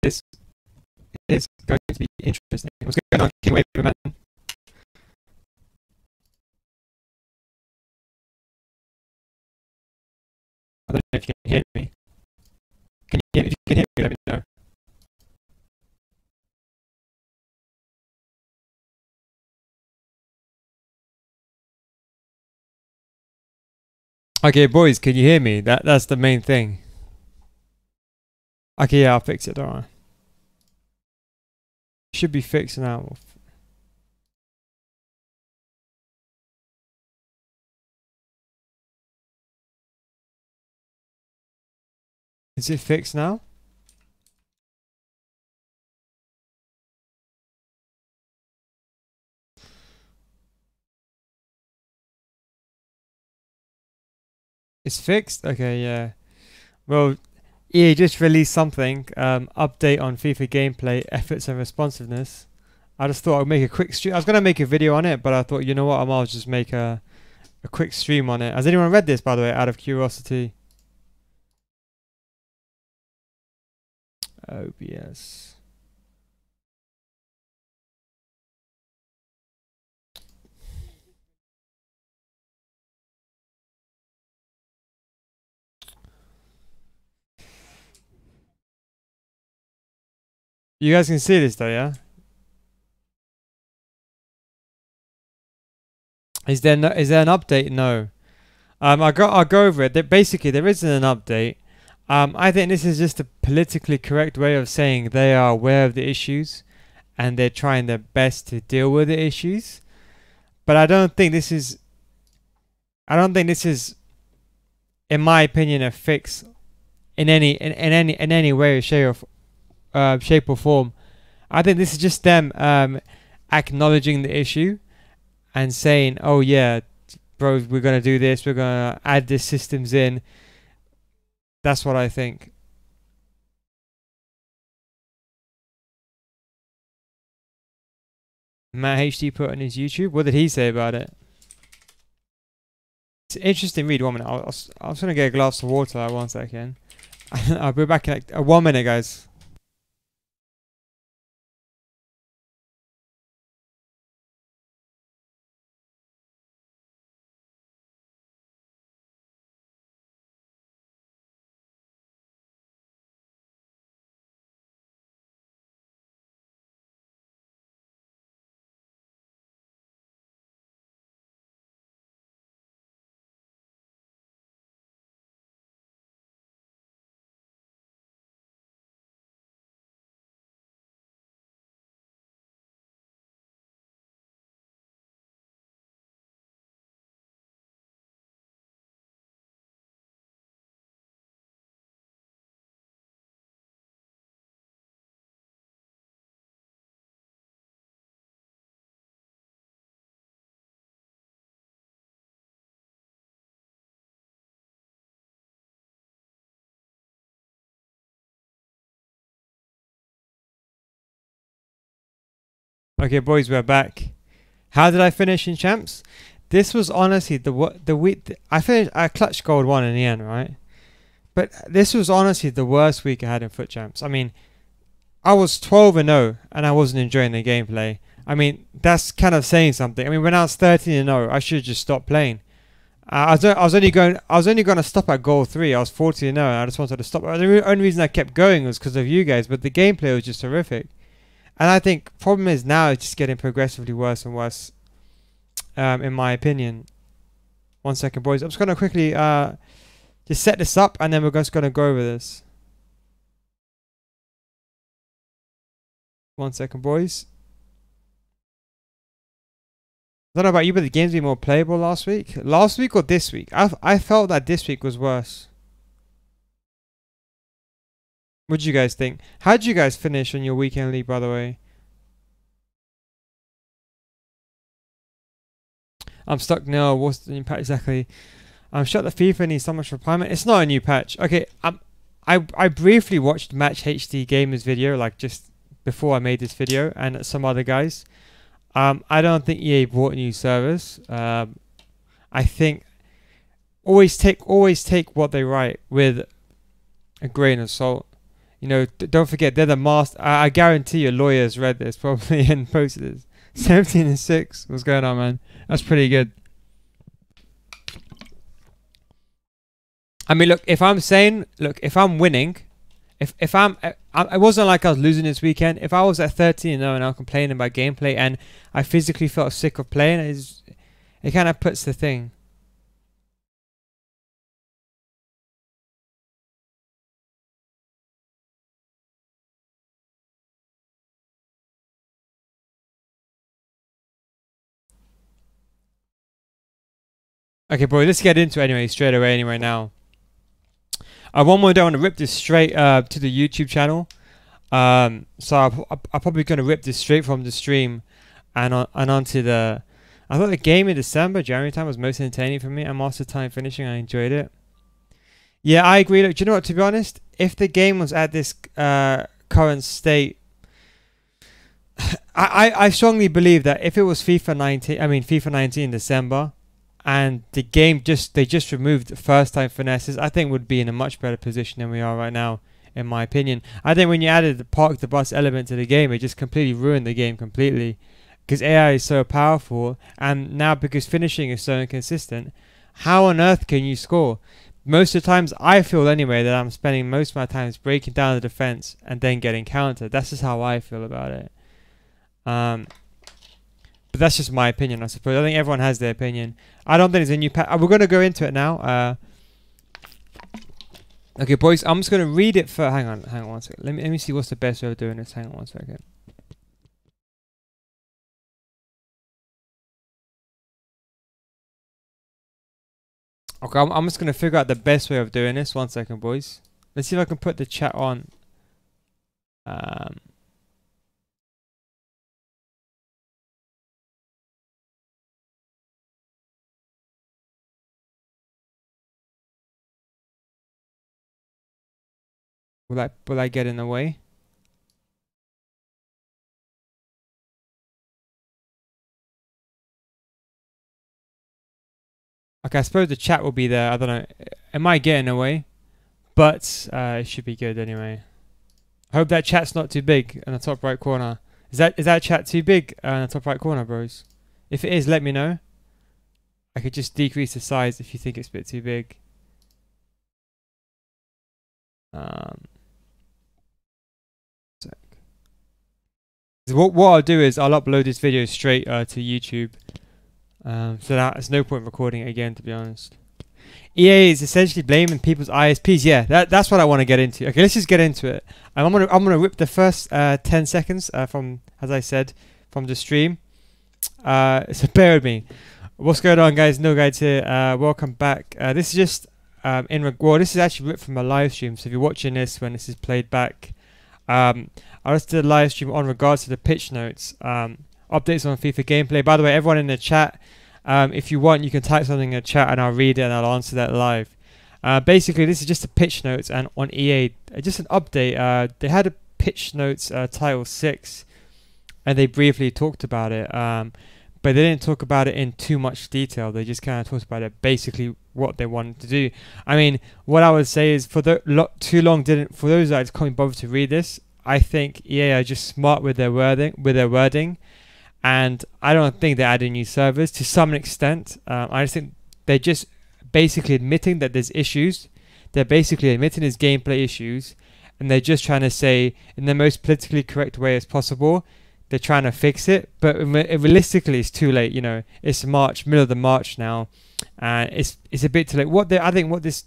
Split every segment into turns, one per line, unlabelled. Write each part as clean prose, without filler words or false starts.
this. It's going to be interesting. What's going on, King Wave, man? I don't know if you can hear me. If you can hear me, let me know. Okay, boys, can you hear me? That's the main thing. Okay, yeah, I'll fix it, don't worry. Should be fixed now. Is it fixed now? It's fixed? Okay, yeah. Well, EA just released something. Update on FIFA gameplay, efforts and responsiveness. I just thought I'd make a quick stream. I was going to make a video on it, but I thought, you know what, I might just make a quick stream on it. Has anyone read this, by the way, out of curiosity? OBS. You guys can see this though, yeah? Is there an update? No. I'll go over it. Basically, there isn't an update. I think this is just a politically correct way of saying they are aware of the issues and they're trying their best to deal with the issues. But I don't think this is, in my opinion, a fix in any way or shape or form. I think this is just them acknowledging the issue and saying, "Oh yeah, bro, we're gonna do this. We're gonna add these systems in." That's what I think. Matt HD put on his YouTube. What did he say about it? It's an interesting read. 1 minute. I was gonna get a glass of water. 1 second. I'll be back in like 1 minute, guys. Okay, boys, we're back. How did I finish in champs? This was honestly the week I finished. I clutched gold 1 in the end, right? But this was honestly the worst week I had in foot champs. I mean, I was 12-0 and I wasn't enjoying the gameplay. I mean, that's kind of saying something. I mean, when I was 13-0, I should have just stopped playing. I was only going to stop at goal 3. I was 40-0 and I just wanted to stop. The only reason I kept going was because of you guys, but the gameplay was just horrific. And I think problem is now it's just getting progressively worse and worse, in my opinion. 1 second, boys. I'm just going to quickly just set this up and then we're just going to go over this. 1 second, boys. I don't know about you, but the game's been more playable last week. Last week or this week? I felt that this week was worse. What do you guys think? How did you guys finish on your weekend league, by the way? I'm stuck now. What's the new patch exactly? I'm sure that FIFA needs so much refinement. It's not a new patch. Okay, I briefly watched Match HD Gamer's video, like just before I made this video, and some other guys. I don't think EA bought new servers. I think always take what they write with a grain of salt. You know, don't forget they're the master. I guarantee your lawyers read this probably and posted this. 17-6. What's going on, man? That's pretty good. I mean, look, if I'm winning, if I'm, it wasn't like I was losing this weekend. If I was at 13-0 and I'm complaining about gameplay and I physically felt sick of playing, it kind of puts the thing. Okay, boy, let's get into it anyway, straight away anyway now. One more day, I want to rip this straight to the YouTube channel. So I'm probably going to rip this straight from the stream and onto the... I thought the game in December, January time was most entertaining for me. And Master Time finishing, I enjoyed it. Yeah, I agree. Look, do you know what, to be honest? If the game was at this current state... I strongly believe that if it was FIFA 19 in December... and the game they just removed first time finesses, I think would be in a much better position than we are right now, in my opinion. I think when you added the park the bus element to the game, it just completely ruined the game completely, because AI is so powerful, and now because finishing is so inconsistent, how on earth can you score? Most of the times I feel anyway that I'm spending most of my time breaking down the defense and then getting countered. That's just how I feel about it. But that's just my opinion, I suppose. I think everyone has their opinion. I don't think there's a new patch. We're going to go into it now. Okay, boys, I'm just going to read it for... Hang on 1 second. Let me see what's the best way of doing this. Hang on 1 second. Okay, I'm just going to figure out the best way of doing this. 1 second, boys. Let's see if I can put the chat on. Will I get in the way? Okay, I suppose the chat will be there. I don't know. It might get in the way, but it should be good anyway. I hope that chat's not too big in the top right corner. Is that chat too big in the top right corner, bros? If it is, let me know. I could just decrease the size if you think it's a bit too big. What I'll do is I'll upload this video straight to YouTube. So there's no point recording it again, to be honest. EA is essentially blaming people's ISPs. Yeah, that's what I want to get into. Okay, let's just get into it. I'm gonna rip the first 10 seconds from, as I said, from the stream. So bear with me. What's going on, guys? No guides here. Welcome back. This is just this is actually ripped from a live stream. So if you're watching this when this is played back, I just did a live stream on regards to the pitch notes, updates on FIFA gameplay. By the way, everyone in the chat, if you want, you can type something in the chat and I'll read it and I'll answer that live. Basically, this is just the pitch notes, and on EA, just an update. They had a pitch notes title 6, and they briefly talked about it, but they didn't talk about it in too much detail. They just kind of talked about it, basically what they wanted to do. I mean, what I would say is for those that can't bother to read this, I think EA are just smart with their wording, and I don't think they're adding new servers to some extent. I just think they're just basically admitting that there's issues. They're basically admitting there's gameplay issues, and they're just trying to say in the most politically correct way as possible, they're trying to fix it. But realistically, it's too late. You know, it's March, middle of the March now, and it's a bit too late. I think what this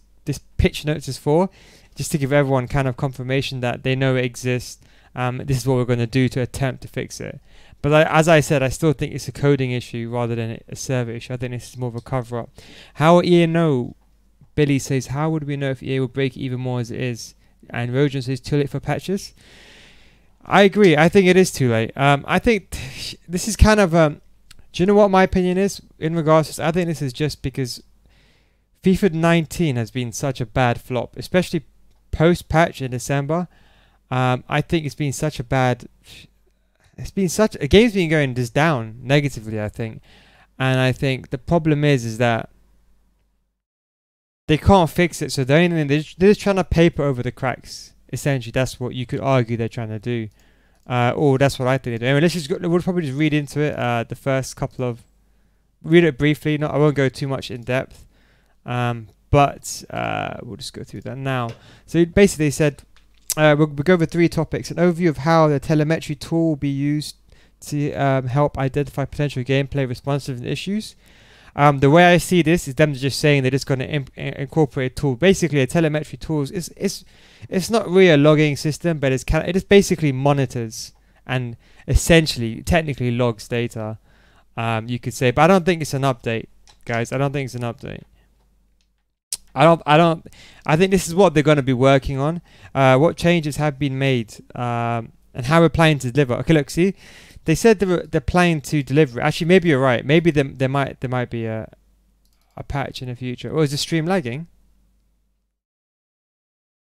pitch notes is for, just to give everyone kind of confirmation that they know it exists. This is what we're going to do to attempt to fix it. But as I said, I still think it's a coding issue rather than a server issue. I think this is more of a cover-up. How will EA know? Billy says, how would we know if EA will break even more as it is? And Rojan says, too late for patches. I agree. I think it is too late. I think this is kind of... do you know what my opinion is in regards to this? I think this is just because FIFA 19 has been such a bad flop, especially post-patch in December. I think it's been such a bad... a game's been going just down negatively, I think. And I think the problem is that they can't fix it. So they're just trying to paper over the cracks. Essentially, that's what you could argue they're trying to do. Or that's what I think they do. Anyway, let's just we'll probably just read into it. The first couple of read it briefly. I won't go too much in depth. But we'll just go through that now. So basically, they said we'll go over 3 topics: an overview of how the telemetry tool will be used to help identify potential gameplay responsive issues. The way I see this is them just saying they're just going to incorporate a tool. Basically, a telemetry tool it's not really a logging system, but it just basically monitors and essentially technically logs data. You could say, but I don't think it's an update, guys. I don't think it's an update. I think this is what they're going to be working on. What changes have been made, and how we're planning to deliver. Okay, look, see, they said they're planning to deliver. Actually, maybe you're right. Maybe there might be a patch in the future. Or is the stream lagging?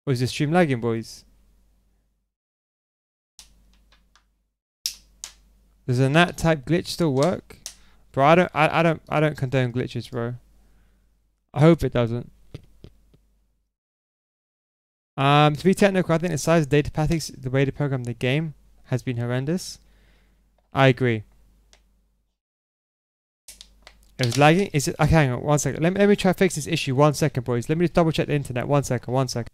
Or is the stream lagging, boys? Does a NAT type glitch still work? Bro, I don't condone glitches, bro. I hope it doesn't. To be technical, I think the size of data packets, the way to program the game, has been horrendous. I agree. It was lagging. Is it? Okay, hang on 1 second. Let me try to fix this issue. 1 second, boys. Let me just double check the internet. 1 second. 1 second.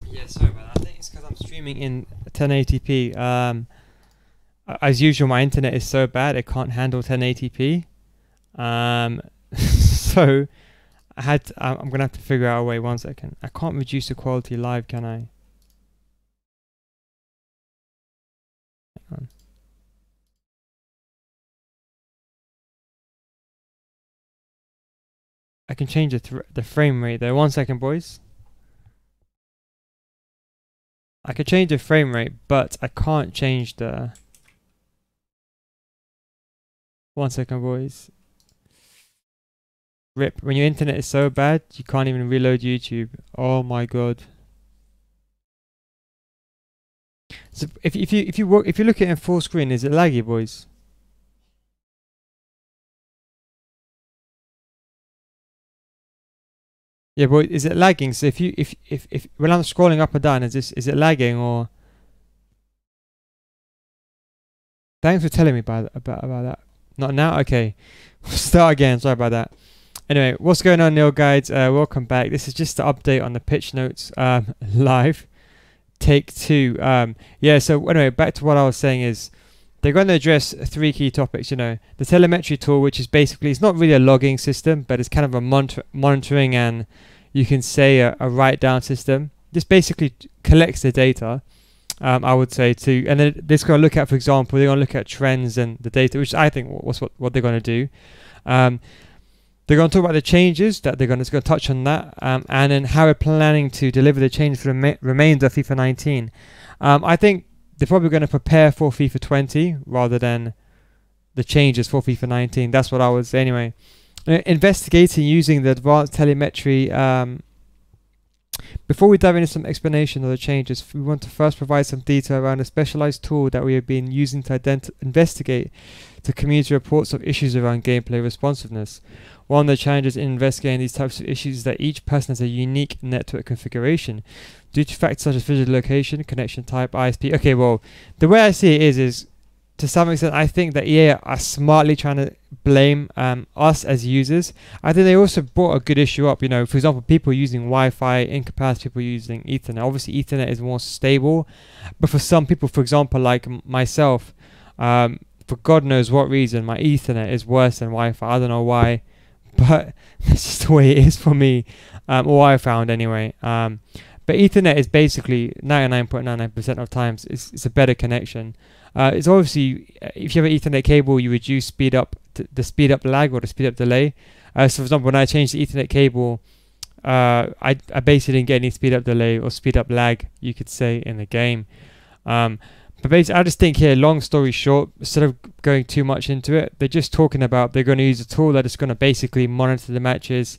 Yeah, sorry about that. I think it's because I'm streaming in 1080p. As usual, my internet is so bad it can't handle 1080p. So I'm gonna have to figure out a way. 1 second. I can't reduce the quality live, can I? Hang on. I can change the frame rate there. 1 second, boys. I could change the frame rate, but I can't change the... 1 second, boys. RIP. When your internet is so bad, you can't even reload YouTube. Oh my god. So if you look at it in full screen, is it laggy, boys? Yeah, but is it lagging? So if when I'm scrolling up and down, is it lagging or? Thanks for telling me about that. Not now. Okay, start again. Sorry about that. Anyway, what's going on, Neil guides? Welcome back. This is just the update on the pitch notes live. Take 2. Yeah. So anyway, back to what I was saying is they're going to address 3 key topics. You know, the telemetry tool, which is basically it's not really a logging system, but it's kind of a monitoring and you can say a write down system. This basically collects the data. I would say too, and then this going to look at, for example, they're going to look at trends and the data, which I think was what they're going to do. They're going to talk about the changes that they're going to touch on that, and then how we're planning to deliver the changes for the remainder of FIFA 19. I think they're probably going to prepare for FIFA 20 rather than the changes for FIFA 19. That's what I would say anyway. Investigating using the advanced telemetry. Before we dive into some explanation of the changes, we want to first provide some detail around a specialized tool that we have been using to investigate the community reports of issues around gameplay responsiveness. One of the challenges in investigating these types of issues is that each person has a unique network configuration due to factors such as physical location, connection type, ISP. Okay, well, the way I see it is to some extent, I think that EA are smartly trying to blame us as users. I think they also brought a good issue up. You know, for example, people using Wi-Fi in comparison to people using Ethernet. Obviously, Ethernet is more stable, but for some people, for example, like myself, for God knows what reason, my Ethernet is worse than Wi-Fi. I don't know why, but that's just the way it is for me, or I found anyway. But Ethernet is basically 99.99% of times it's a better connection. It's obviously, if you have an Ethernet cable, you reduce the speed up lag or the speed up delay. So for example, when I changed the Ethernet cable, I basically didn't get any speed up delay or speed up lag, you could say, in the game. But basically, I just think here, long story short, instead of going too much into it, they're just talking about they're going to use a tool that is going to basically monitor the matches,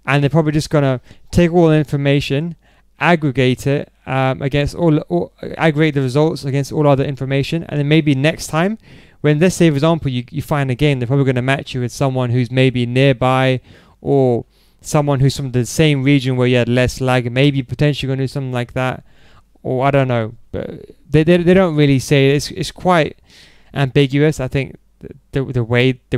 and they're probably just going to take all the information, aggregate it against aggregate the results against all other information, and then maybe next time, when, let's say for example, you find a game, they're probably going to match you with someone who's maybe nearby, or someone who's from the same region where you had less lag, maybe potentially going to do something like that. Or I don't know, but they don't really say it. It's quite ambiguous. I think the way they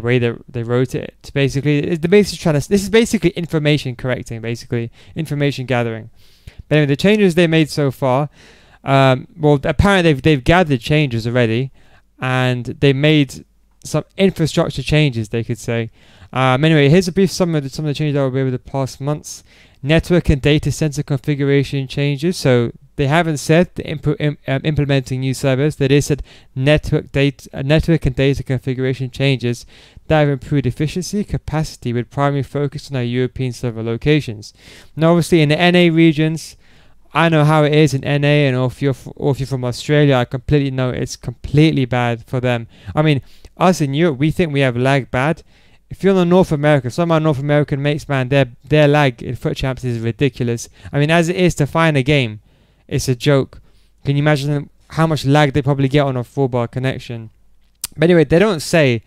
wrote it. It's basically this is basically information correcting, basically information gathering. But anyway, the changes they made so far, well, apparently they've gathered changes already, and they made some infrastructure changes, they could say. Anyway, here's a brief summary of some of the changes that were made over the past months. Network and data center configuration changes. So they haven't said implementing new servers. They just said network and data configuration changes that have improved efficiency, capacity, with primary focus on our European server locations. Now, obviously, in the NA regions, I know how it is in NA, and if you're from Australia, I completely know it's completely bad for them. I mean, us in Europe, we think we have lag bad. If you're in North America, some of our North American mates, man, their lag in Foot Champs is ridiculous. I mean, as it is to find a game, it's a joke. Can you imagine how much lag they probably get on a 4-bar connection? But anyway, they don't say.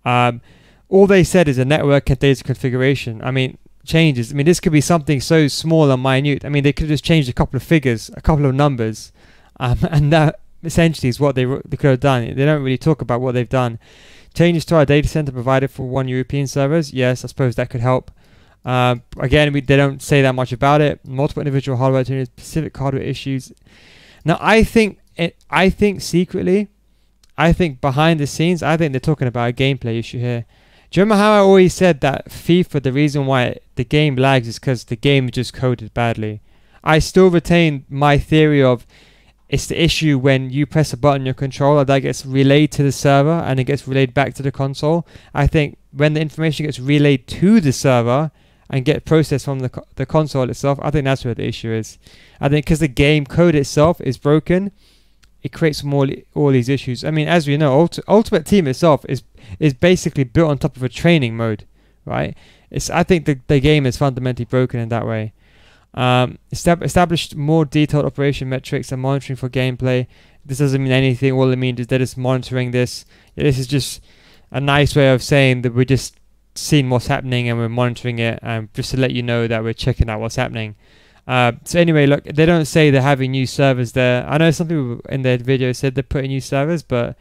All they said is a network and data configuration. I mean, changes. I mean, this could be something so small and minute. I mean, they could have just changed a couple of figures, a couple of numbers, and that essentially is what they could have done. They don't really talk about what they've done. Changes to our data center provided for one European servers. Yes, I suppose that could help. Again, they don't say that much about it. Multiple individual hardware to specific hardware issues. Now, I think secretly, I think behind the scenes, I think they're talking about a gameplay issue here. Do you remember how I always said that FIFA, the reason why the game lags is because the game is just coded badly? I still retain my theory of it's the issue when you press a button on your controller that gets relayed to the server and it gets relayed back to the console. I think when the information gets relayed to the server and get processed from the console itself, I think that's where the issue is. I think because the game code itself is broken, it creates all these issues. I mean, as we know, Ultimate Team itself is basically built on top of a training mode, right? I think the game is fundamentally broken in that way. Established more detailed operation metrics and monitoring for gameplay. This doesn't mean anything. All it means is they're just monitoring this. This is just a nice way of saying that we're just seeing what's happening and we're monitoring it, just to let you know that we're checking out what's happening. So anyway, look, they don't say they're having new servers there. I know some people in their video said they're putting new servers, but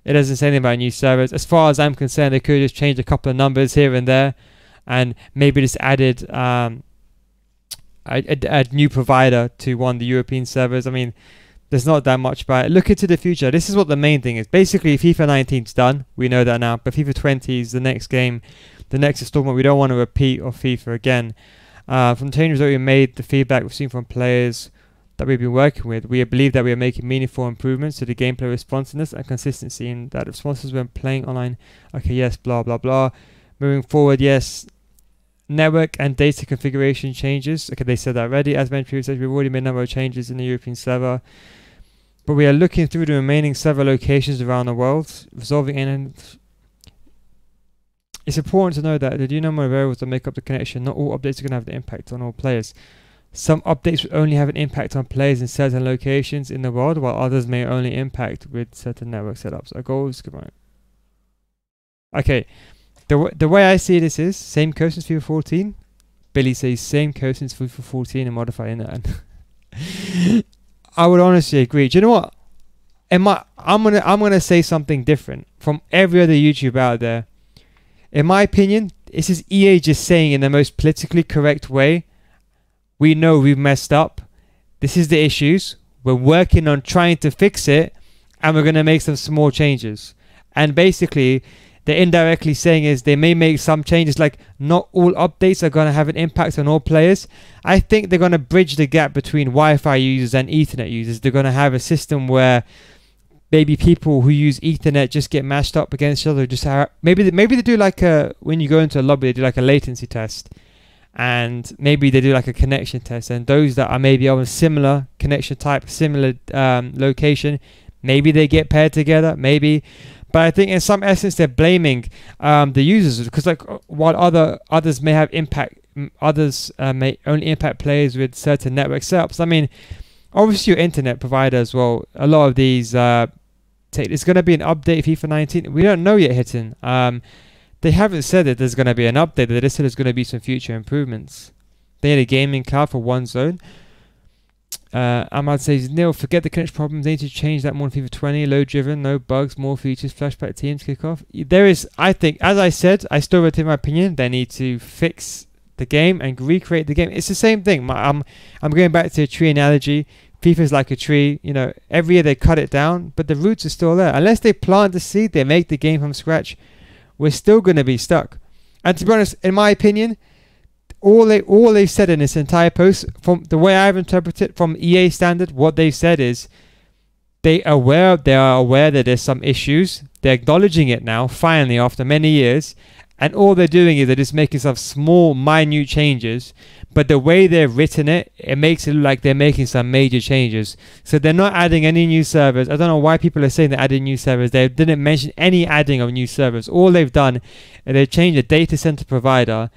it doesn't say anything about new servers. As far as I'm concerned, they could have just changed a couple of numbers here and there, and maybe just added a new provider to one of the European servers. I mean, there's not that much about it. Look into the future. This is what the main thing is. Basically, FIFA 19's done. We know that now. But FIFA 20 is the next game, the next installment. We don't want to repeat of FIFA again. From changes that we made, the feedback we've seen from players that we've been working with, we believe that we are making meaningful improvements to the gameplay responsiveness and consistency in that responses when playing online. Okay, yes, blah, blah, blah. Moving forward, yes. Network and data configuration changes. Okay, they said that already. As mentioned previously, we've already made a number of changes in the European server. But we are looking through the remaining server locations around the world, resolving any. It's important to know that the new number of variables that make up the connection, not all updates are going to have the impact on all players. Some updates will only have an impact on players in certain locations in the world, while others may only impact with certain network setups. Our goals, come on. Okay. The way I see this is same code since FIFA 14. Billy says same code since FIFA 14 and modifying that. I would honestly agree. Do you know what? I'm gonna say something different from every other YouTuber out there. In my opinion, this is EA just saying in the most politically correct way, we know we've messed up. This is the issues. We're working on trying to fix it, and we're gonna make some small changes. And basically, they're indirectly saying is they may make some changes, like not all updates are going to have an impact on all players. I think they're going to bridge the gap between Wi-Fi users and Ethernet users. They're going to have a system where maybe people who use Ethernet just get mashed up against each other. Just maybe they do like when you go into a lobby, they do like a latency test, and maybe they do like a connection test. And those that are maybe on a similar connection type, similar location, Maybe they get paired together, maybe. But I think in some essence they're blaming the users, because like while others may have impact, others may only impact players with certain network setups. I mean, obviously your internet provider as well. A lot of these it's going to be an update FIFA 19. We don't know yet, Hitton. They haven't said that there's going to be an update. They just said there's going to be some future improvements. They had a gaming cloud for one zone. Ahmad says, Neil, forget the connection problems. They need to change that more in FIFA 20. Load driven, no bugs, more features, flashback teams, kickoff. There is, I think, as I said, I still retain my opinion. They need to fix the game and recreate the game. It's the same thing. I'm going back to a tree analogy. FIFA is like a tree. You know, every year they cut it down, but the roots are still there. Unless they plant the seed, they make the game from scratch, we're still going to be stuck. And to be honest, in my opinion, all they've said in this entire post, from the way I've interpreted it, from EA standard, what they've said is they are aware that there's some issues. They're acknowledging it now, finally, after many years. And all they're doing is they're just making some small, minute changes. But the way they've written it, it makes it look like they're making some major changes. So they're not adding any new servers. I don't know why people are saying they're adding new servers. They didn't mention any adding of new servers. All they've done is they've changed the data center provider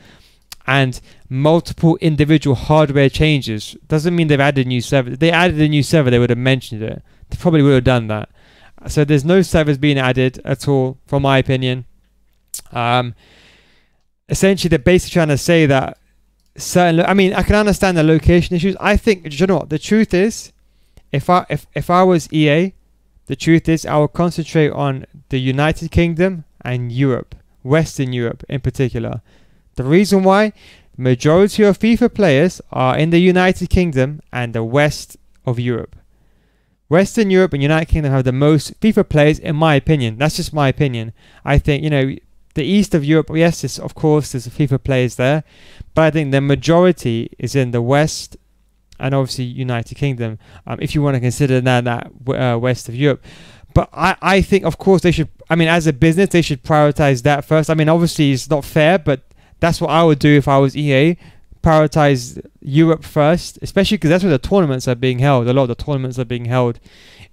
and multiple individual hardware changes. Doesn't mean they've added new servers. If they added a new server, they would have mentioned it. They probably would have done that. So there's no servers being added at all, from my opinion. Essentially, they're basically trying to say that certain. I mean, I can understand the location issues. I think, you know what? The truth is, if I was EA, the truth is I would concentrate on the United Kingdom and Europe, Western Europe in particular. The reason why, majority of FIFA players are in the United Kingdom and the west of Europe. Western Europe and United Kingdom have the most FIFA players, in my opinion. That's just my opinion. I think, you know, the east of Europe, yes, of course, there's FIFA players there, but I think the majority is in the west and obviously United Kingdom, if you want to consider that west of Europe. But I think, of course, they should, I mean, as a business, they should prioritize that first. I mean, obviously, it's not fair, but that's what I would do if I was EA. Prioritize Europe first, especially because that's where the tournaments are being held. A lot of the tournaments are being held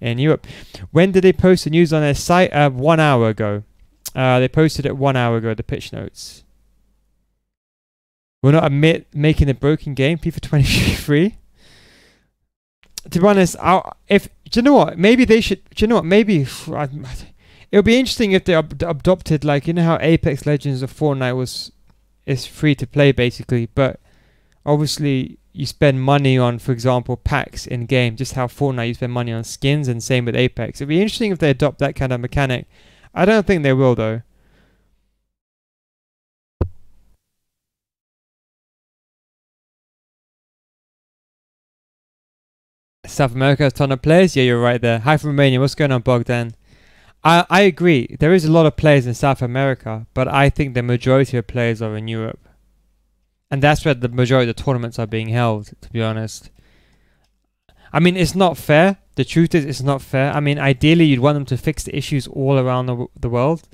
in Europe. When did they post the news on their site? 1 hour ago. They posted it 1 hour ago, the pitch notes. Will not admit making a broken game, FIFA 23. To be honest, do you know what? Maybe they should. Do you know what? Maybe it would be interesting if they adopted, like, you know how Apex Legends of Fortnite is free to play basically, but obviously you spend money on, for example, packs in game. Just how Fortnite you spend money on skins, and same with Apex. It'd be interesting if they adopt that kind of mechanic. I don't think they will, though. South America has a ton of players. Yeah, you're right there. Hi from Romania. What's going on, Bogdan? I agree. There is a lot of players in South America, but I think the majority of players are in Europe. And that's where the majority of the tournaments are being held, to be honest. I mean, it's not fair. The truth is, it's not fair. I mean, ideally, you'd want them to fix the issues all around the world.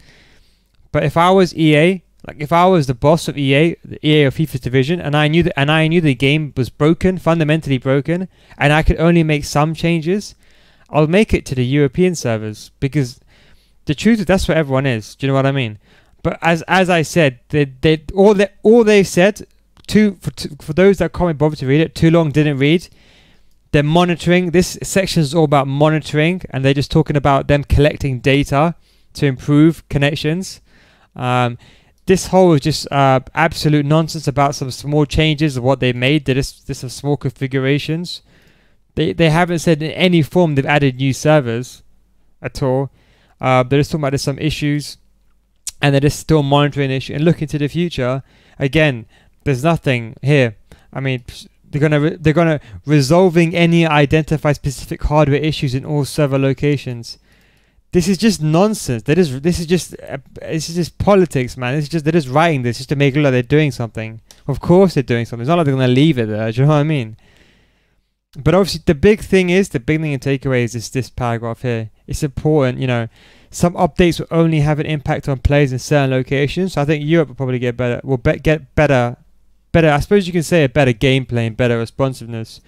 But if I was EA, like if I was the boss of EA, the EA of FIFA's division, and I knew the game was broken, fundamentally broken, and I could only make some changes, I'll make it to the European servers, because the truth is that's where everyone is. Do you know what I mean? But as I said, all they've said, for those that can't be bothered to read it, too long didn't read. They're monitoring. This section is all about monitoring, and they're just talking about them collecting data to improve connections. This whole is just absolute nonsense about some small changes of what they made. They're just some small configurations. They haven't said in any form they've added new servers at all. They're just talking about there's some issues, and they're just still monitoring the issue and looking to the future. Again, there's nothing here. I mean, they're gonna resolving any identified specific hardware issues in all server locations. This is just nonsense. This is just politics, man. They're just writing this just to make it look like they're doing something. Of course they're doing something. It's not like they're gonna leave it there. Do you know what I mean? But obviously the big thing and takeaway is this paragraph here. It's important, you know. Some updates will only have an impact on players in certain locations. So I think Europe will probably get better. Get better. I suppose you can say a better gameplay and better responsiveness.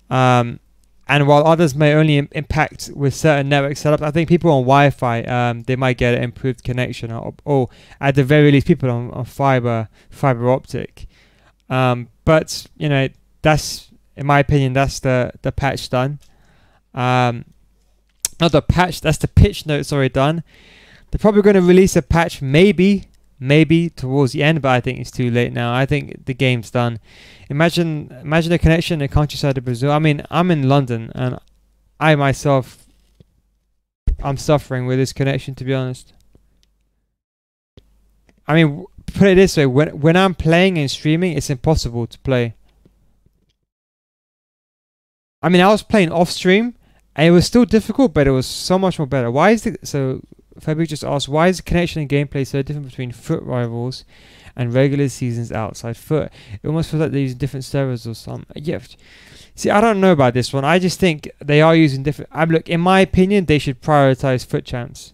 And And while others may only impact with certain network setups, I think people on Wi-Fi, they might get an improved connection, or at the very least, people on fiber optic. But you know, that's, in my opinion, that's the patch done. Not the patch, that's the pitch note. Sorry, done. They're probably going to release a patch, maybe towards the end, but I think it's too late now. I think the game's done. Imagine a connection in the countryside of Brazil. I mean, I'm in London, and I myself, I'm suffering with this connection, to be honest. I mean, put it this way: when I'm playing and streaming, it's impossible to play. I mean, I was playing off stream, and it was still difficult, but it was so much more better. Why is it so? Fabi just asked, why is the connection and gameplay so different between Foot Rivals and regular seasons outside Foot? It almost feels like they're using different servers or something. Yeah. See, I don't know about this one. I just think they are using different... look, in my opinion, they should prioritize Foot Champs.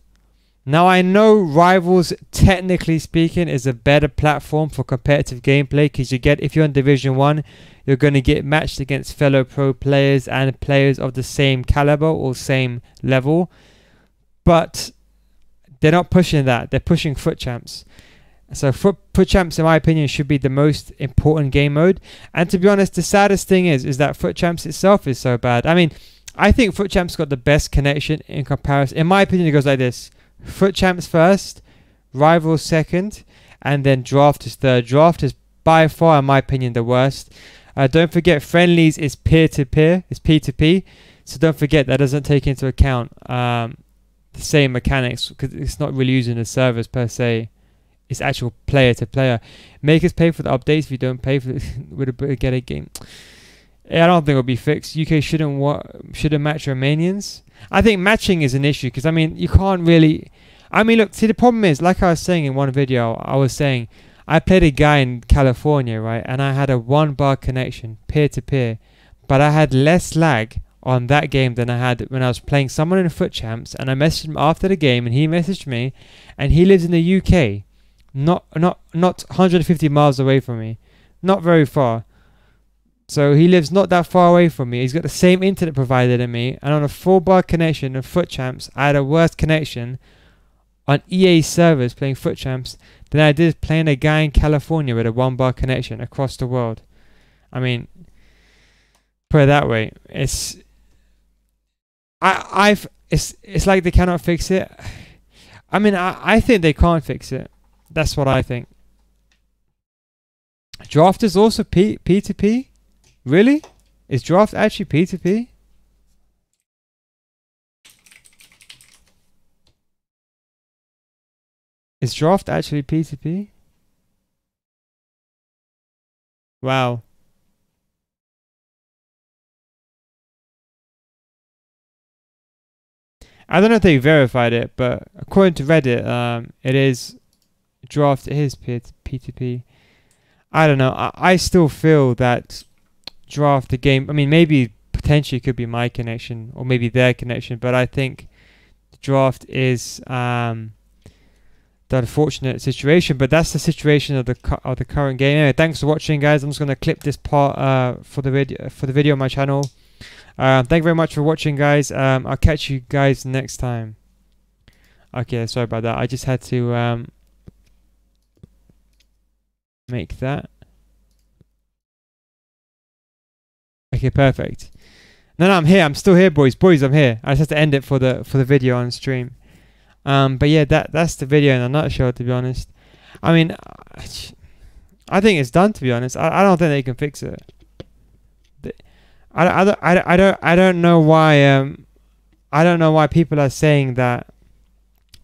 Now, I know Rivals, technically speaking, is a better platform for competitive gameplay, because if you're in Division 1, you're going to get matched against fellow pro players and players of the same caliber or same level. But they're not pushing that. They're pushing Foot Champs. So Foot Champs, in my opinion, should be the most important game mode. And to be honest, the saddest thing is that Foot Champs itself is so bad. I mean, I think Foot Champs got the best connection in comparison. In my opinion, it goes like this: Foot Champs first, Rivals second, and then Draft is third. Draft is by far, in my opinion, the worst. Don't forget, Friendlies is peer-to-peer. It's P2P. So don't forget, that doesn't take into account the same mechanics, because it's not really using the servers per se. It's actual player to player. Make us pay for the updates. If you don't pay for it, would get a game. Yeah, I don't think it'll be fixed. UK shouldn't match Romanians. I think matching is an issue, because I mean, you can't really... I mean, look, see, the problem is, like I was saying in one video, I was saying I played a guy in California, right, and I had a 1 bar connection peer to peer, but I had less lag on that game than I had when I was playing someone in Foot Champs. And I messaged him after the game, and he messaged me, and he lives in the UK, not 150 miles away from me, not very far. So he lives not that far away from me. He's got the same internet provider than me, and on a 4 bar connection of Foot Champs, I had a worse connection on EA servers playing Foot Champs than I did playing a guy in California with a 1 bar connection across the world. I mean, put it that way, it's like they cannot fix it. I mean, I think they can't fix it. That's what I think. Draft is also P2P? Really? Is Draft actually P2P? Is Draft actually P2P? Wow. I don't know if they verified it, but according to Reddit, it is Draft is P2P. I don't know. I still feel that Draft, the game, I mean, maybe potentially could be my connection or maybe their connection, but I think Draft is the unfortunate situation. But that's the situation of the current game. Anyway, thanks for watching, guys. I'm just gonna clip this part for the video on my channel. Thank you very much for watching, guys. I'll catch you guys next time. Okay, sorry about that. I just had to make that. Okay, perfect. No, I'm here. I'm still here, boys. I'm here. I just have to end it for the video on stream. But yeah, that's the video in a nutshell, to be honest. I mean, I think it's done, to be honest. I don't think they can fix it. I don't know why I don't know why people are saying that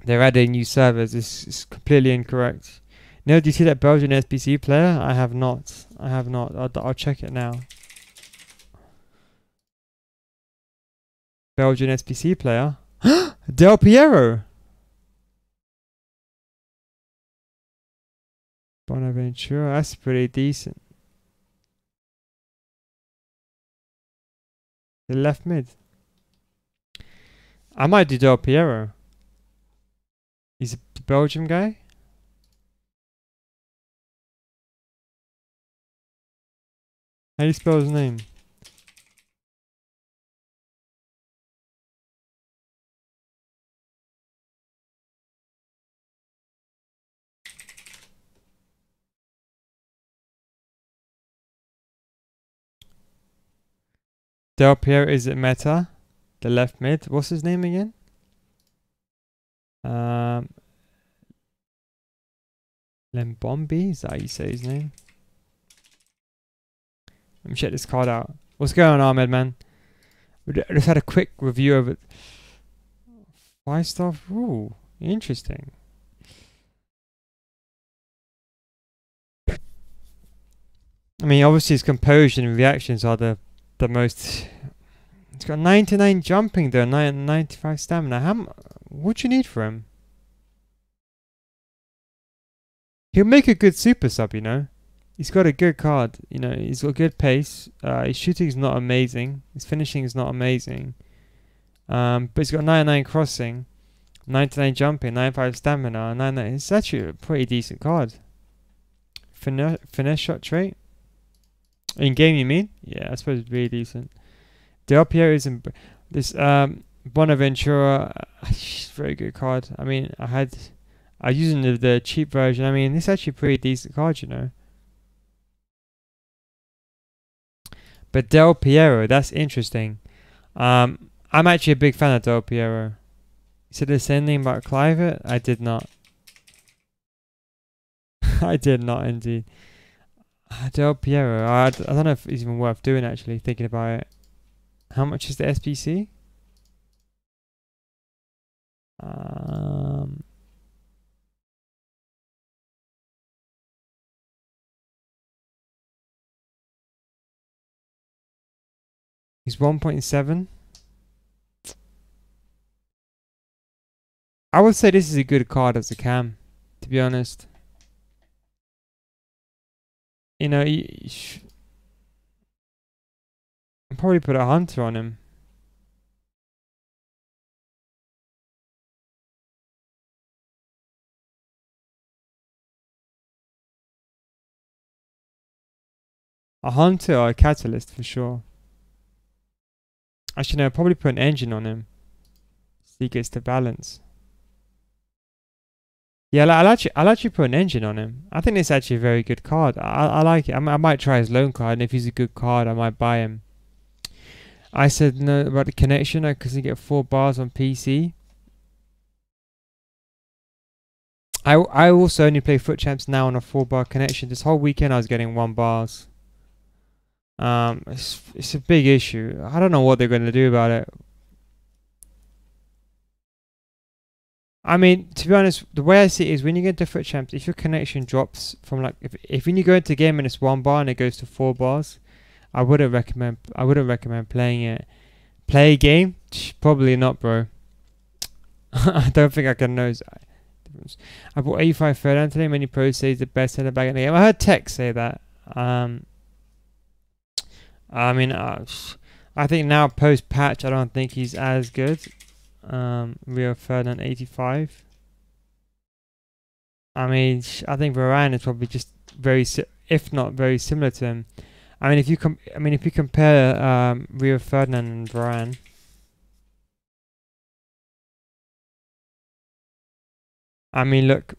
they're adding new servers. It's completely incorrect. No, do you see that Belgian SBC player? I have not. I'll check it now. Belgian SBC player. Del Piero. Bonaventura. That's pretty decent. The left mid. I might do Del Piero. He's a Belgian guy. How do you spell his name? Del Piero is at meta. The left mid. What's his name again? Lembombi? Is that how you say his name? Let me check this card out. What's going on, Ahmed, man? I just had a quick review of it. 5-star. Ooh, interesting. I mean, obviously his composure and reactions are the most. It's got 99 jumping though, 95 stamina. What do you need for him? He'll make a good super sub, you know. He's got a good card, you know. He's got good pace. His shooting is not amazing. His finishing is not amazing. But he's got 99 crossing, 99 jumping, 95 stamina, 99. It's actually a pretty decent card. Finesse shot trait. In game, you mean? Yeah, I suppose it's really decent. Del Piero is in this Bonaventura. Very good card. I mean, I was using the cheap version. I mean, this is actually a pretty decent card, you know. But Del Piero, that's interesting. I'm actually a big fan of Del Piero. You said the same thing about Clivert? I did not. I did not indeed. Del Piero, I don't know if it's even worth doing actually, thinking about it. How much is the SPC? He's 1.7. I would say this is a good card as a cam, to be honest. You know, I'll probably put a hunter on him. A hunter or a catalyst for sure. Actually, no, I'll probably put an engine on him, so he gets the balance. Yeah, I'll actually put an engine on him. I think it's actually a very good card. I like it. I might try his loan card, and if he's a good card, I might buy him. I said no about the connection because you get 4 bars on PC. I also only play Foot Champs now on a 4-bar connection. This whole weekend I was getting 1 bars. It's a big issue. I don't know what they're going to do about it. I mean, to be honest, the way I see it is when you get to Foot Champs, if your connection drops from like if when you go into a game and it's 1 bar and it goes to 4 bars, I wouldn't recommend playing it. Play a game? Probably not, bro. I don't think I can know. I bought 85 Ferdinand today. Many pros say he's the best centre back in the game. I heard Tech say that. I mean, I think now post patch, I don't think he's as good. Rio Ferdinand 85. I mean, I think Varane is probably just if not very similar to him. I mean, if you compare Rio Ferdinand and Varane, I mean, look,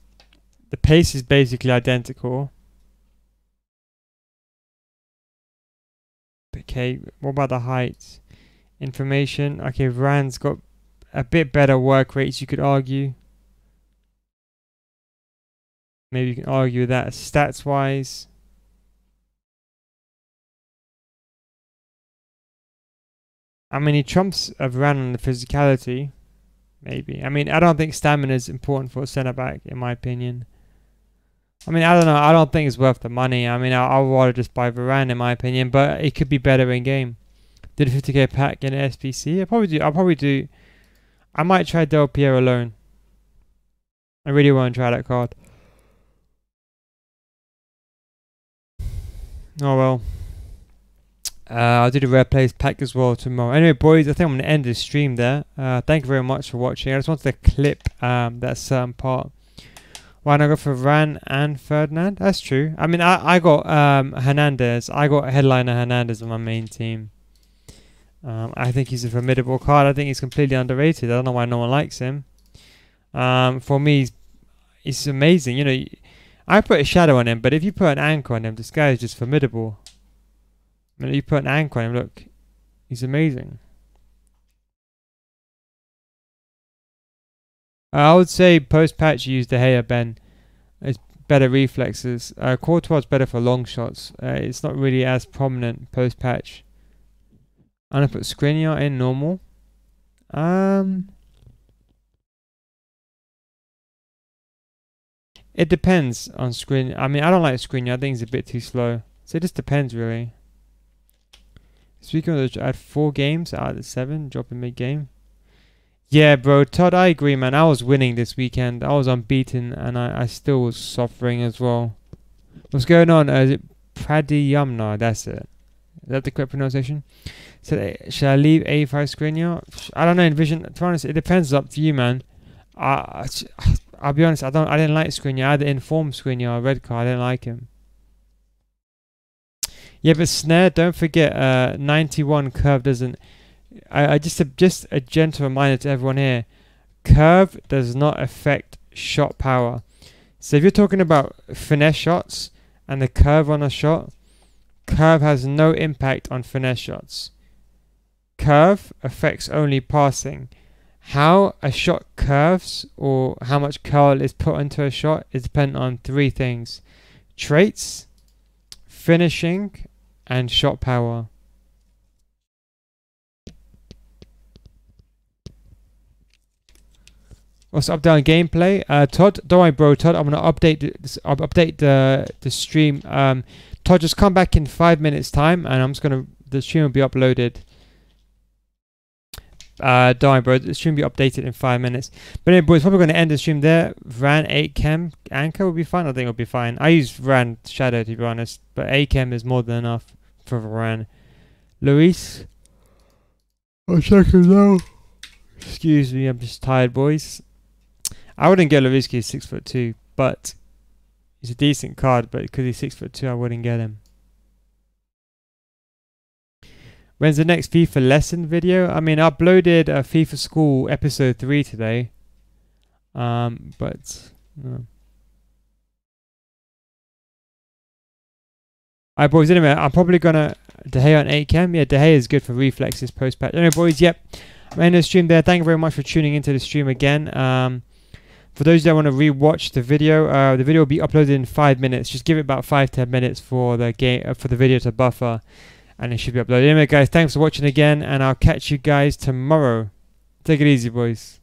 the pace is basically identical. Okay, what about the height? Information. Okay, Varane's got a bit better work rates, you could argue. Maybe you can argue that stats wise. I mean, he trumps Varane on the physicality. Maybe. I mean, I don't think stamina is important for a centre back, in my opinion. I mean, I don't know. I don't think it's worth the money. I mean, I'll rather just buy Varane, in my opinion. But it could be better in game. Did a 50k pack in SPC? I'll probably do. I might try Del Piero alone. I really want to try that card. Oh well. I'll do the rare plays pack as well tomorrow. Anyway, boys, I think I'm going to end this stream there. Thank you very much for watching. I just wanted to clip that certain part. Why not go for Varane and Ferdinand? That's true. I mean, I got Hernandez. I got headliner Hernandez on my main team. I think he's a formidable card. I think he's completely underrated. I don't know why no one likes him. For me, he's amazing. You know, I put a shadow on him, but if you put an anchor on him, this guy is just formidable. I mean, you put an anchor on him, look. He's amazing. I would say post-patch use De Gea, Ben. It's better reflexes. Courtois is better for long shots. It's not really as prominent post-patch. I'm going to put Skriniar in normal. It depends on Skriniar. I mean, I don't like Skriniar. I think he's a bit too slow. So it just depends, really. Speaking of, I had 4 games out of the 7, dropping mid-game. Yeah, bro, Todd, I agree, man. I was winning this weekend. I was unbeaten, and I still was suffering as well. What's going on? Is it Pradiyamna? That's it. Is that the correct pronunciation? So, should I leave A5 Skriniar? I don't know, Envision. To be honest, it depends. Up to you, man. I'll be honest. I didn't like Skriniar. I had the informed Skriniar, red card. I didn't like him. Yeah, but Snare, don't forget, 91 curve doesn't. Just a gentle reminder to everyone here. Curve does not affect shot power. So if you're talking about finesse shots and the curve on a shot, curve has no impact on finesse shots. Curve affects only passing. How a shot curves or how much curl is put into a shot is dependent on 3 things: traits, finishing, and shot power. What's up down gameplay? Todd, don't worry, bro. Todd, I'm gonna update the stream. Todd, just come back in 5 minutes time, and the stream will be uploaded. Don't worry, bro. The stream will be updated in 5 minutes. But anyway, boys, probably gonna end the stream there. Ran 8 chem anchor will be fine. I think it'll be fine. I use Ran Shadow to be honest, but 8 chem is more than enough for Ran. Luis, I'll check him now. Excuse me, I'm just tired, boys. I wouldn't get Luis because he's 6'2", but he's a decent card. But because he's 6'2", I wouldn't get him. When's the next FIFA lesson video? I mean, I uploaded a FIFA School episode 3 today. But no. Alright, boys. Anyway, I'm probably gonna De Gea on 8 chem. Yeah, De Gea is good for reflexes post patch. Anyway, boys. Yep. I'm ending the stream there. Thank you very much for tuning into the stream again. For those that want to re-watch the video will be uploaded in 5 minutes. Just give it about 5-10 minutes for the game for the video to buffer, and it should be uploaded. Anyway, guys, thanks for watching again, and I'll catch you guys tomorrow. Take it easy, boys.